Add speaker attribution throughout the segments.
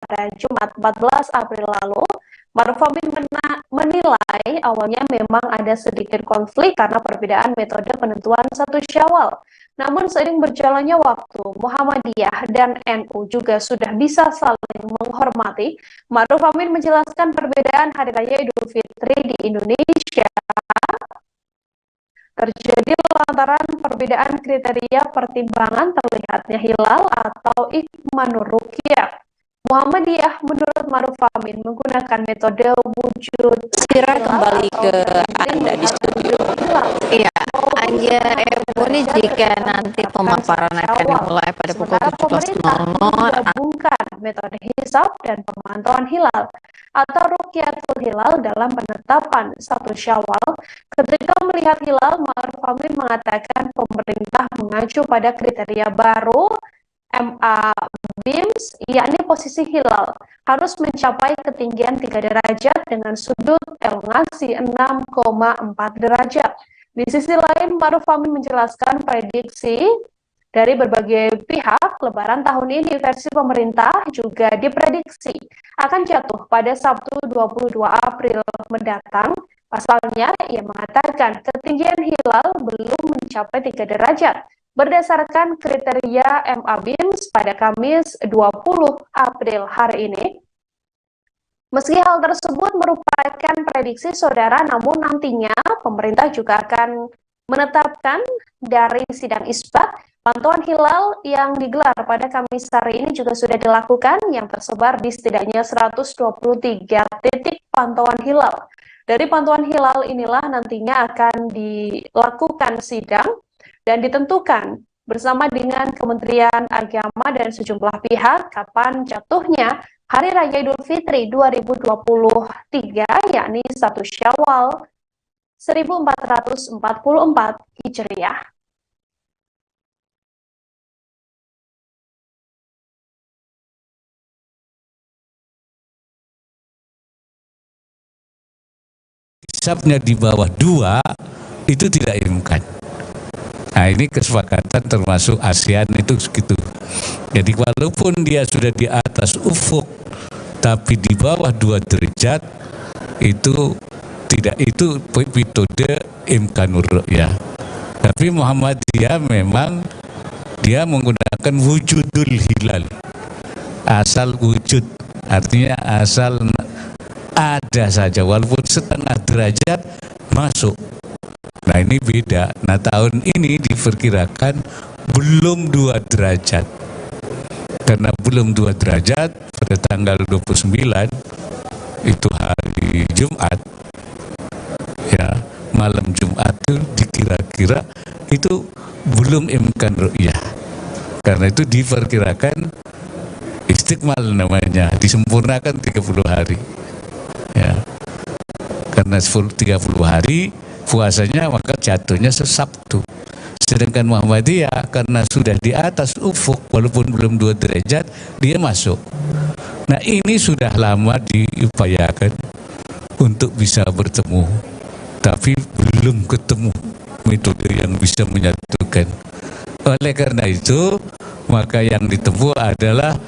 Speaker 1: pada Jumat 14 April lalu, Maruf Amin menilai awalnya memang ada sedikit konflik karena perbedaan metode penentuan 1 Syawal. Namun seiring berjalannya waktu, Muhammadiyah dan NU juga sudah bisa saling menghormati. Maruf Amin menjelaskan perbedaan Hari Raya Idul Fitri di Indonesia terjadi lantaran perbedaan kriteria pertimbangan terlihatnya hilal atau ikmanur ruqyah. Muhammadiyah menurut Maruf Amin menggunakan metode wujud
Speaker 2: Sira kembali ke Anda di studio. Iya, Anja Ebony, jika nanti pemaparan akan dimulai pada pukul 17.00,
Speaker 1: menggabungkan metode hisab dan pemantauan hilal atau ruqyatul hilal dalam penetapan 1 Syawal. Ketika melihat hilal, Maruf Amin mengatakan pemerintah mengacu pada kriteria baru MA BIMS, yakni posisi hilal harus mencapai ketinggian 3 derajat dengan sudut elongasi 6,4 derajat. Di sisi lain, Maruf Amin menjelaskan prediksi dari berbagai pihak, Lebaran tahun ini versi pemerintah juga diprediksi akan jatuh pada Sabtu 22 April mendatang. Pasalnya, ia mengatakan ketinggian hilal belum mencapai 3 derajat. Berdasarkan kriteria MA BIMS pada Kamis 20 April hari ini. Meski hal tersebut merupakan prediksi saudara, namun nantinya pemerintah juga akan menetapkan dari sidang isbat. Pantauan hilal yang digelar pada Kamis hari ini juga sudah dilakukan yang tersebar di setidaknya 123 titik pantauan hilal. Dari pantauan hilal inilah nantinya akan dilakukan sidang dan ditentukan bersama dengan Kementerian Agama dan sejumlah pihak kapan jatuhnya Hari Raya Idul Fitri 2023, yakni 1 Syawal 1444 Hijriah.
Speaker 3: Hisabnya di bawah 2 itu tidak diumumkan. Nah, ini kesepakatan termasuk ASEAN itu segitu. Jadi walaupun dia sudah di atas ufuk tapi di bawah 2 derajat itu tidak, itu metode imkanur ru'yah. Tapi Muhammadiyah memang dia menggunakan wujudul hilal. Asal wujud, artinya asal ada saja walaupun setengah derajat masuk. Nah, ini beda. Nah, tahun ini diperkirakan belum 2 derajat. Karena belum 2 derajat pada tanggal 29 itu hari Jumat. Ya, malam Jumat itu dikira-kira itu belum imkan ru'yah. Karena itu diperkirakan istiqmal namanya, disempurnakan 30 hari. Ya. Karena 30 hari puasanya maka jatuhnya Sabtu. Sedangkan Muhammadiyah karena sudah di atas ufuk walaupun belum 2 derajat dia masuk. Nah, ini sudah lama diupayakan untuk bisa bertemu, tapi belum ketemu metode yang bisa menyatukan. Oleh karena itu maka yang ditempuh adalah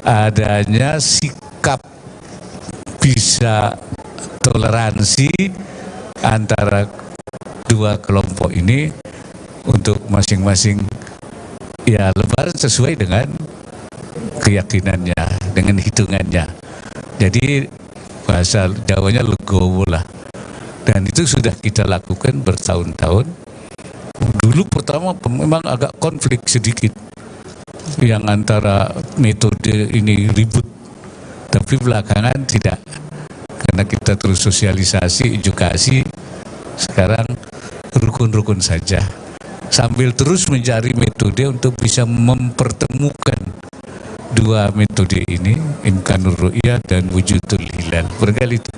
Speaker 3: adanya sikap bisa toleransi antara 2 kelompok ini untuk masing-masing ya lebaran sesuai dengan keyakinannya, dengan hitungannya. Jadi bahasa Jawanya legowo lah. Dan itu sudah kita lakukan bertahun-tahun. Dulu pertama memang agak konflik sedikit yang antara metode ini ribut, tapi belakangan tidak. Karena kita terus sosialisasi, edukasi, sekarang rukun-rukun saja. Sambil terus mencari metode untuk bisa mempertemukan 2 metode ini, imkanur ru'yah dan wujudul hilal. Barangkali itu.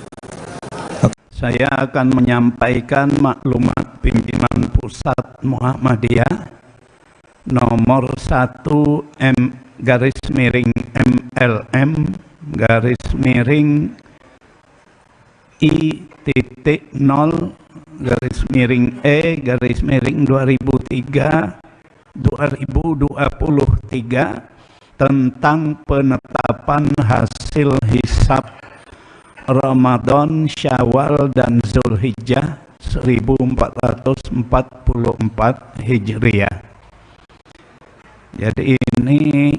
Speaker 4: Saya akan menyampaikan maklumat pimpinan pusat Muhammadiyah nomor 1 M/MLM I.0/E/2003 2023 tentang penetapan hasil hisab Ramadan, Syawal, dan Zulhijjah 1444 Hijriah. Jadi ini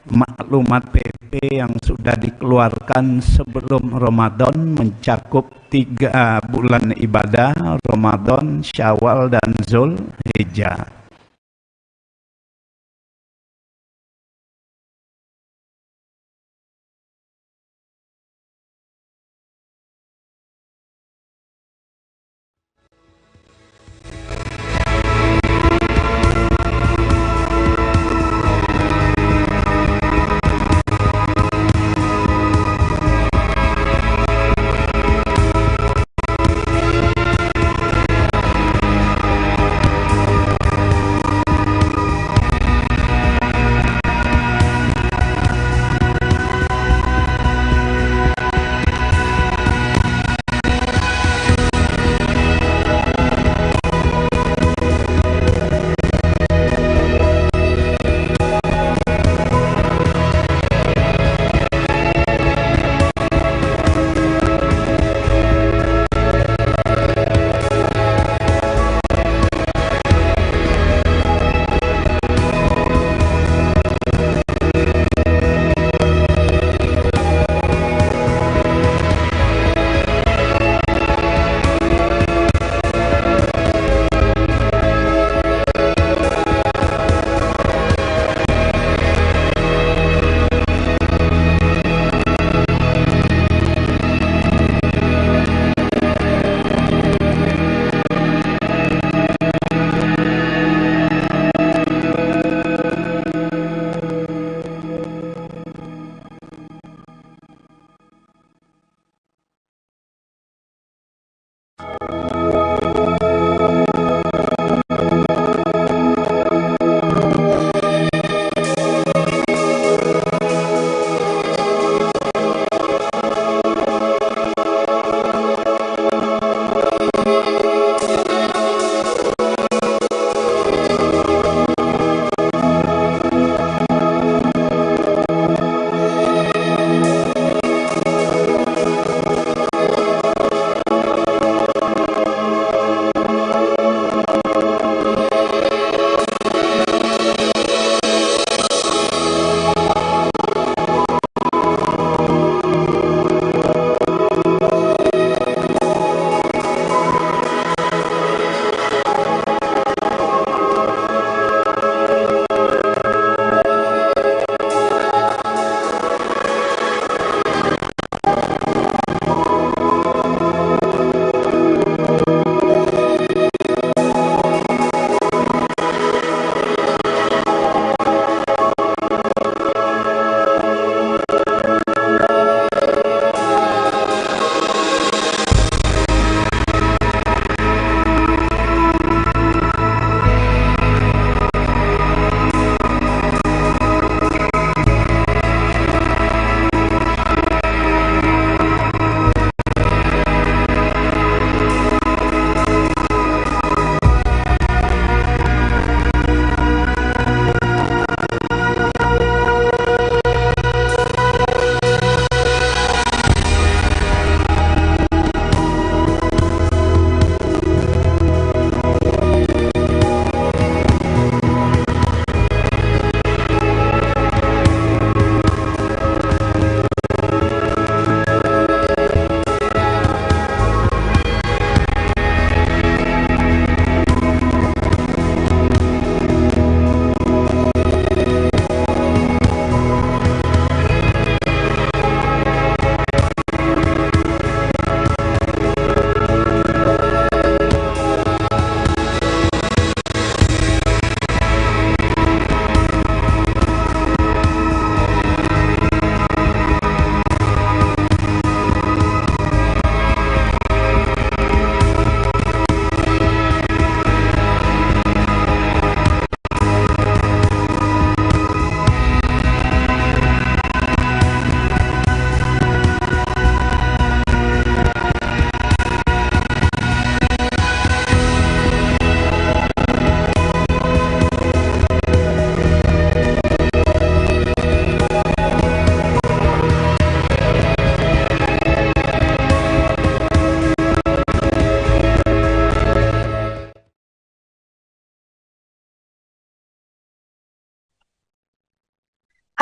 Speaker 4: maklumat PP yang sudah dikeluarkan sebelum Ramadan, mencakup 3 bulan ibadah, Ramadan, Syawal, dan Zulhijjah.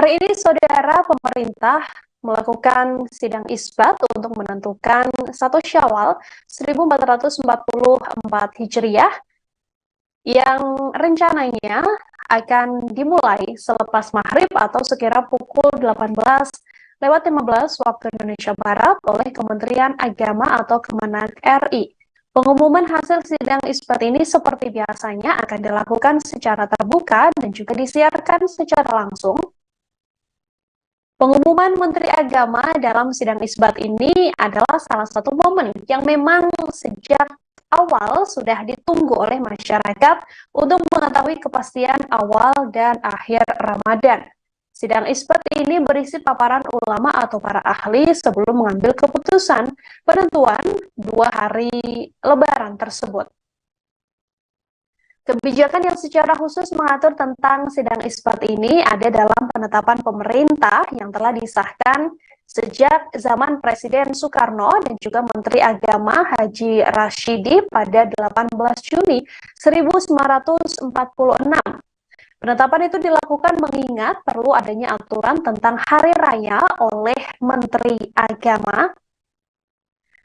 Speaker 1: Hari ini, saudara, pemerintah melakukan sidang isbat untuk menentukan 1 Syawal 1444 Hijriah yang rencananya akan dimulai selepas maghrib atau sekira pukul 18:15 waktu Indonesia Barat oleh Kementerian Agama atau Kemenak RI. Pengumuman hasil sidang isbat ini seperti biasanya akan dilakukan secara terbuka dan juga disiarkan secara langsung. Pengumuman Menteri Agama dalam sidang isbat ini adalah salah satu momen yang memang sejak awal sudah ditunggu oleh masyarakat untuk mengetahui kepastian awal dan akhir Ramadan. Sidang isbat ini berisi paparan ulama atau para ahli sebelum mengambil keputusan penentuan 2 hari Lebaran tersebut. Kebijakan yang secara khusus mengatur tentang sidang isbat ini ada dalam penetapan pemerintah yang telah disahkan sejak zaman Presiden Soekarno dan juga Menteri Agama Haji Rashidi pada 18 Juni 1946. Penetapan itu dilakukan mengingat perlu adanya aturan tentang hari raya oleh Menteri Agama.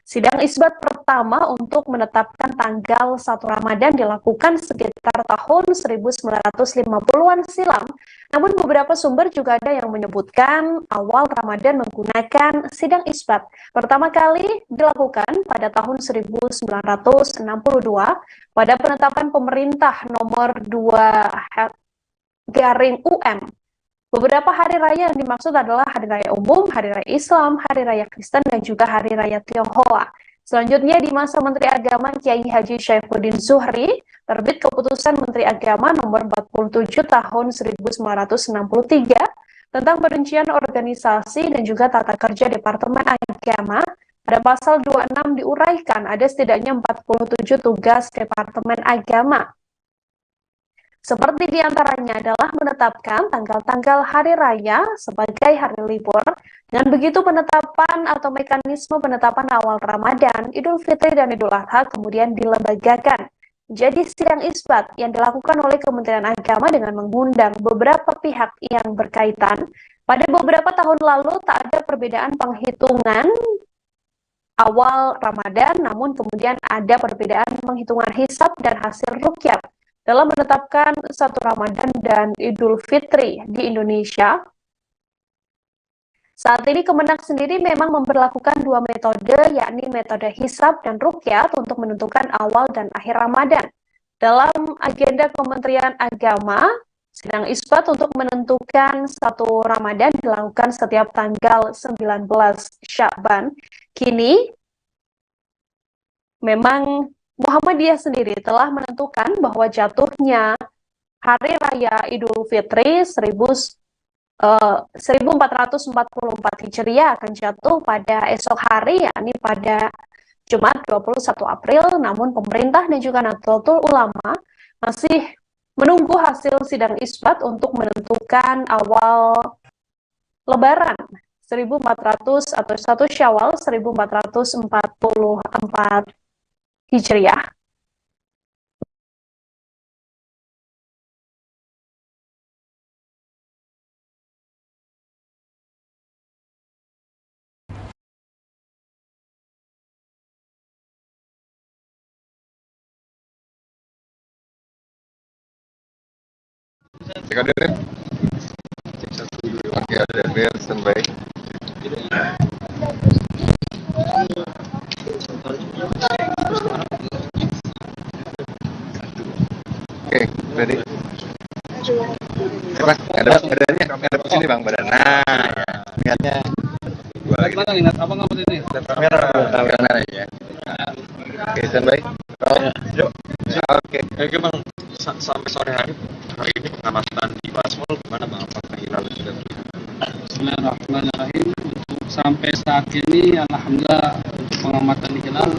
Speaker 1: Sidang isbat pertama untuk menetapkan tanggal 1 Ramadan dilakukan sekitar tahun 1950-an silam. Namun beberapa sumber juga ada yang menyebutkan awal Ramadan menggunakan sidang isbat pertama kali dilakukan pada tahun 1962 pada penetapan pemerintah nomor 2/UM. Beberapa hari raya yang dimaksud adalah Hari Raya Umum, Hari Raya Islam, Hari Raya Kristen, dan juga Hari Raya Tionghoa. Selanjutnya, di masa Menteri Agama Kiai Haji Syaifuddin Zuhri, terbit Keputusan Menteri Agama nomor 47 tahun 1963 tentang perincian organisasi dan juga tata kerja Departemen Agama. Pada pasal 26 diuraikan ada setidaknya 47 tugas Departemen Agama. Seperti diantaranya adalah menetapkan tanggal-tanggal hari raya sebagai hari libur. Dengan begitu penetapan atau mekanisme penetapan awal Ramadan, Idul Fitri dan Idul Adha kemudian dilembagakan. Jadi sidang isbat yang dilakukan oleh Kementerian Agama dengan mengundang beberapa pihak yang berkaitan. Pada beberapa tahun lalu tak ada perbedaan penghitungan awal Ramadan, namun kemudian ada perbedaan penghitungan hisab dan hasil ruqyah dalam menetapkan 1 Ramadan dan Idul Fitri di Indonesia. Saat ini Kemenak sendiri memang memperlakukan 2 metode, yakni metode hisab dan ruqyat untuk menentukan awal dan akhir Ramadan. Dalam agenda Kementerian Agama, sidang isbat untuk menentukan 1 Ramadan dilakukan setiap tanggal 19 Sya'ban. Kini, memang Muhammadiyah sendiri telah menentukan bahwa jatuhnya Hari Raya Idul Fitri 1444 Hijriah akan jatuh pada esok hari, yakni pada Jumat 21 April. Namun pemerintah dan juga Nahdlatul Ulama masih menunggu hasil sidang isbat untuk menentukan awal Lebaran 1400 atau 1 Syawal 1444 Hijriah.
Speaker 5: Oke, ada biar standby. Oke, ready. Coba ada badannya, ada sini bang badan. Nah, lihatnya.
Speaker 6: Gimana ingat apa nggak ini?
Speaker 5: Kamera ya. Oke, standby. Yuk. Oke.
Speaker 6: Oke bang, sampai sore hari ini pengamatan di Basmul gimana bang? Apakah hilal sudah terlihat? Bismillahirrahmanirrahim. Untuk sampai saat ini, alhamdulillah untuk pengamatan hilal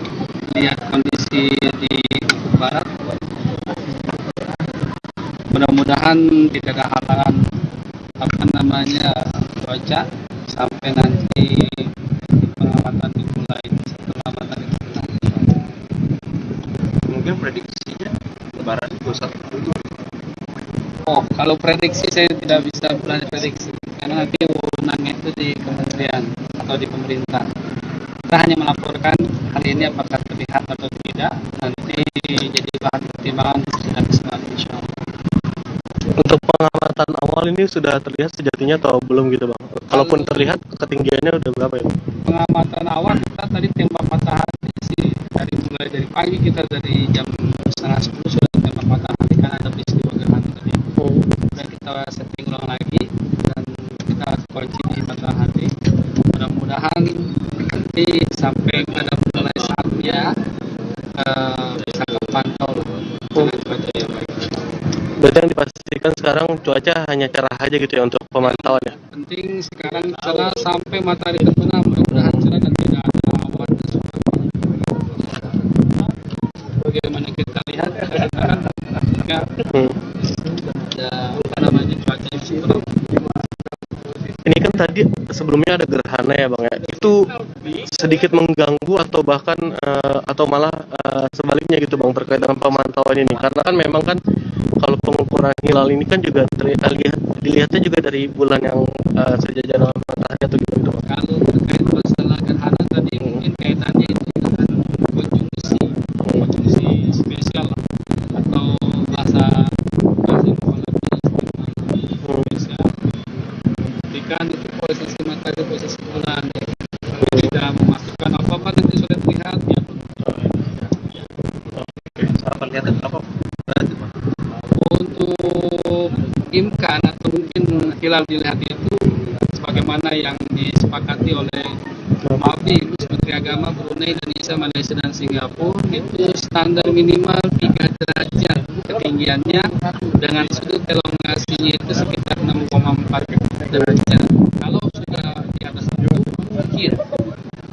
Speaker 6: lihat kondisi di Ufuk Barat. Mudah-mudahan tidak ada halangan cuaca sampai nanti pengamatan dimulai pengamatan dimulai.
Speaker 5: Mungkin prediksinya Lebaran 21.
Speaker 6: Oh, kalau prediksi saya tidak bisa prediksi. karena nanti wewenangnya itu di kementerian atau di pemerintah. Kita hanya melaporkan hal ini apakah terlihat atau tidak, nanti jadi bahan pertimbangan untuk sidang isbat, insya Allah.
Speaker 7: Untuk pengamatan awal ini sudah terlihat sejatinya atau belum gitu bang? Kalaupun terlihat ketinggiannya udah berapa ya?
Speaker 6: Pengamatan awal kita tadi tembak matahari sih mulai dari pagi, kita dari jam 9:30 sudah tembak matahari kan ada peristiwa gerhana tadi. Dan kita setting ulang lagi dan kita kunci di matahari. Mudah-mudahan nanti sampai pada mulai saatnya bisa kepantau dengan cuaca yang baik.
Speaker 7: Berarti yang dipastikan sekarang cuaca hanya cerah aja gitu ya untuk pemantauan ya?
Speaker 6: Penting sekarang cerah sampai matahari terbenam, mudah-mudahan cerah dan tidak ada awan dan sebagainya. Bagaimana kita lihat sekarang ketika ada apa namanya cuaca yang super.
Speaker 7: Ini kan tadi sebelumnya ada gerhana ya bang ya, itu sedikit mengganggu atau bahkan atau malah sebaliknya gitu bang terkait dengan pemantauan ini, karena kan memang kan kalau pengukuran hilal ini kan juga dilihatnya juga dari bulan yang sejajar dengan matahari atau gitu bang.
Speaker 6: Kalau terkait masalah gerhana tadi mungkin kaitannya itu dengan konjungsi spesial atau bahasa spesial. Kan itu posisi matahari, posisi bulan, tidak memastikan apa nanti sudah terlihat ya.
Speaker 5: Apa kelihatan apa?
Speaker 6: Untuk imkan atau mungkin hilal dilihat itu sebagaimana yang disepakati oleh MABI, Menteri Agama Brunei, Indonesia, Malaysia dan Singapura, itu standar minimal 3 derajat ketinggiannya dengan sudut elongasinya itu sekitar 6,4 derajat. Kalau sudah di atas itu mungkin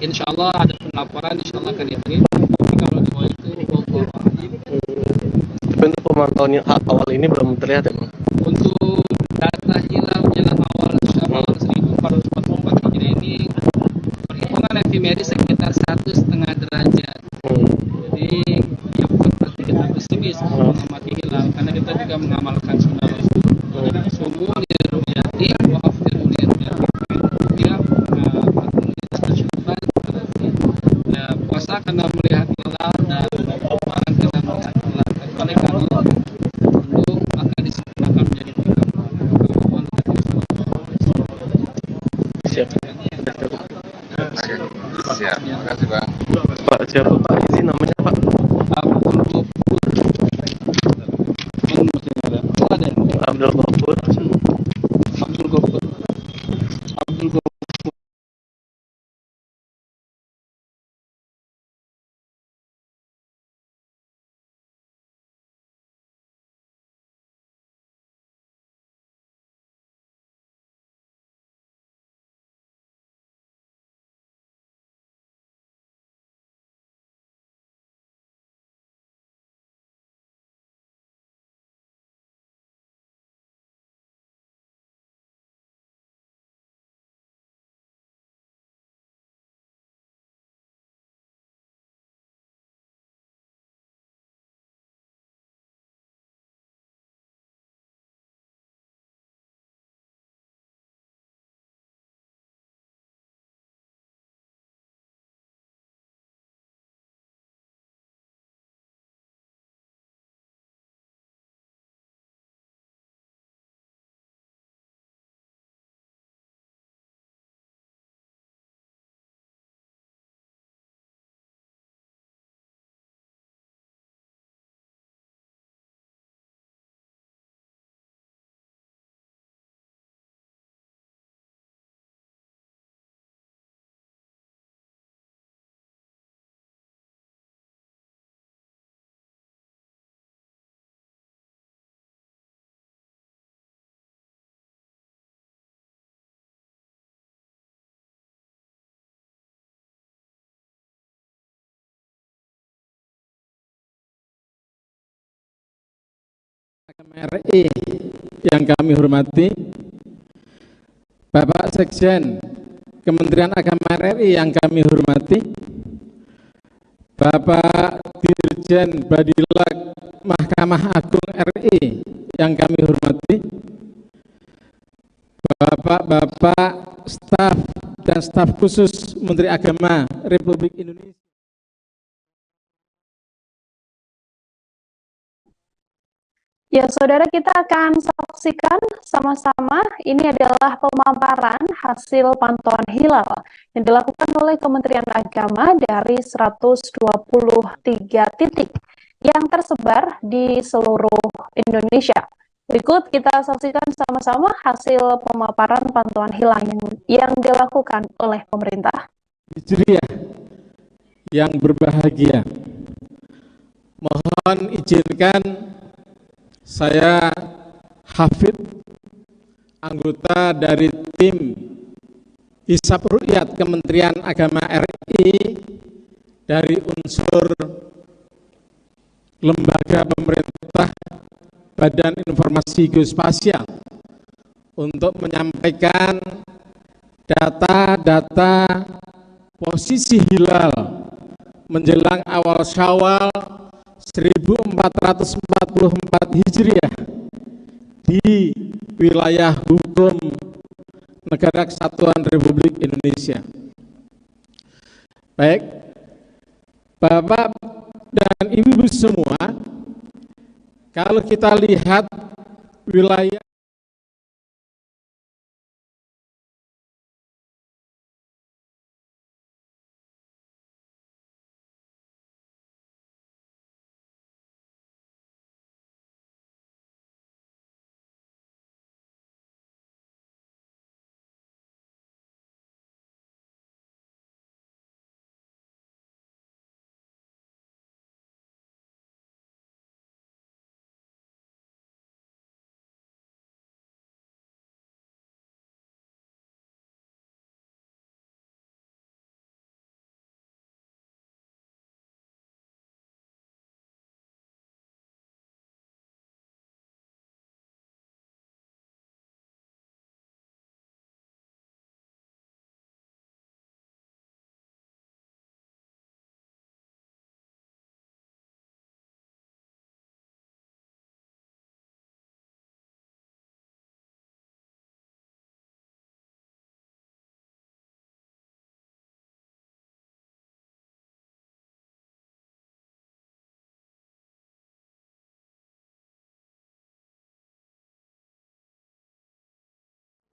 Speaker 6: insya Allah ada pelaporan, insya Allah akan diterima. Tapi kalau di bawah itu Bogor.
Speaker 7: Tapi untuk pemantauan awal ini belum terlihat ya bang?
Speaker 6: Untuk data hilal menjelang awal Syawal 1444 Hijriah ini perhitungan efemeri sekitar 1,5 derajat. Jadi ya bukan berarti kita pesimis mengamati hilal, karena kita juga mengamalkan sunnah Rasul. Subuh liruyati wa aftiru liruyati. Dia ya puasa karena melihat hilal dan orang karena melihat hilal. Kecuali kalau belum, maka disempurnakan menjadi 3.
Speaker 7: Siap.
Speaker 5: Siap. Terima kasih bang.
Speaker 7: Pak siapa Pak? Izin namanya Pak? Abdul Ghafur.
Speaker 6: Abdul Ghafur. Abdul Ghafur.
Speaker 8: RI yang kami hormati, Bapak Sekjen Kementerian Agama RI yang kami hormati, Bapak Dirjen Badilak Mahkamah Agung RI yang kami hormati, Bapak-bapak, staf dan staf khusus Menteri Agama Republik Indonesia.
Speaker 1: Ya, saudara, kita akan saksikan sama-sama. Ini adalah pemaparan hasil pantauan hilal yang dilakukan oleh Kementerian Agama dari 123 titik yang tersebar di seluruh Indonesia. Berikut kita saksikan sama-sama hasil pemaparan pantauan hilal yang dilakukan oleh pemerintah.
Speaker 8: Hijriah yang berbahagia, mohon izinkan saya Hafid, anggota dari tim Hisab Ru'yat Kementerian Agama RI dari unsur lembaga pemerintah Badan Informasi Geospasial untuk menyampaikan data-data posisi hilal menjelang awal Syawal 1444 Hijriah di wilayah hukum Negara Kesatuan Republik Indonesia. Baik, Bapak dan Ibu semua, kalau kita lihat wilayah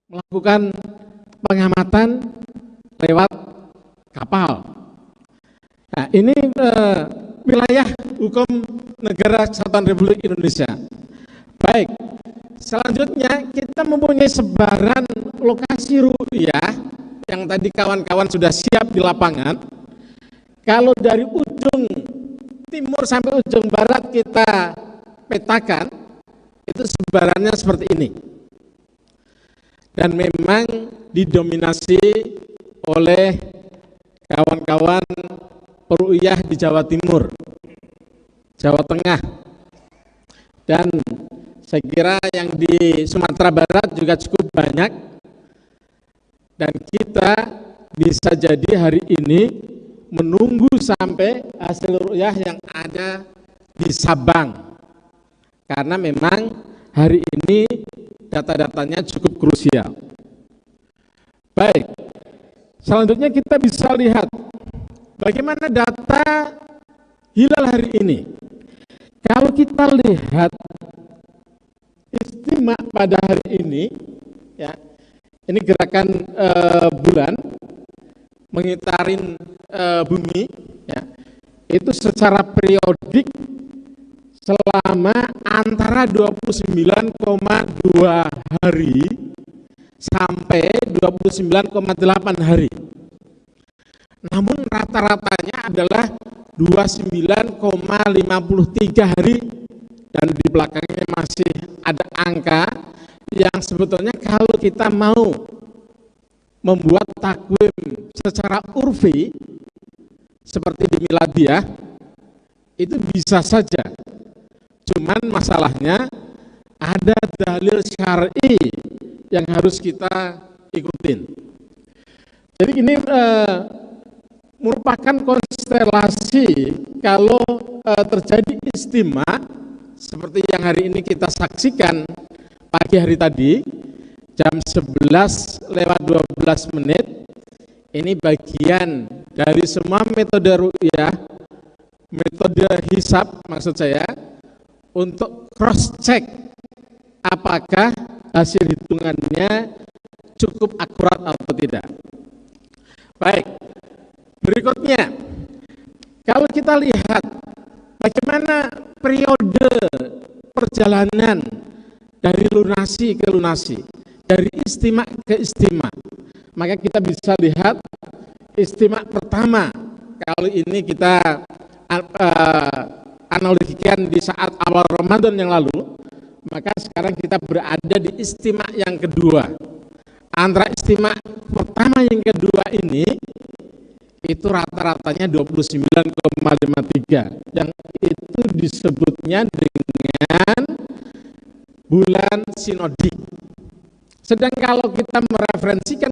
Speaker 8: melakukan pengamatan lewat kapal. Nah, ini wilayah hukum Negara Kesatuan Republik Indonesia. Baik, selanjutnya kita mempunyai sebaran lokasi ru'yah yang tadi kawan-kawan sudah siap di lapangan. Kalau dari ujung timur sampai ujung barat kita petakan, itu sebarannya seperti ini. Dan memang didominasi oleh kawan-kawan peru'yah di Jawa Timur, Jawa Tengah, dan saya kira yang di Sumatera Barat juga cukup banyak. Dan kita bisa jadi hari ini menunggu sampai hasil ru'yah yang ada di Sabang, karena memang hari ini data-datanya cukup krusial. Baik, selanjutnya kita bisa lihat bagaimana data hilal hari ini. Kalau kita lihat istimewa pada hari ini, ya, ini gerakan bulan mengitarin bumi, ya, itu secara periodik selama antara 29,2 hari sampai 29,8 hari. Namun rata-ratanya adalah 29,53 hari, dan di belakangnya masih ada angka yang sebetulnya kalau kita mau membuat takwim secara urfi seperti di miladiah itu bisa saja. Cuman masalahnya ada dalil syar'i yang harus kita ikutin. Jadi ini merupakan konstelasi kalau terjadi istimewa seperti yang hari ini kita saksikan pagi hari tadi. jam 11:12 ini bagian dari semua metode ru'yah, metode hisab maksud saya, untuk cross check apakah hasil hitungannya cukup akurat atau tidak. Baik, berikutnya kalau kita lihat bagaimana periode perjalanan dari lunasi ke lunasi, dari istimak ke istimak, maka kita bisa lihat istimak pertama kali ini kita analogikan di saat awal Ramadan yang lalu, maka sekarang kita berada di istimak yang kedua. Antara istimak pertama yang kedua ini itu rata-ratanya 29,53, yang itu disebutnya dengan bulan sinodik. Sedang kalau kita mereferensikan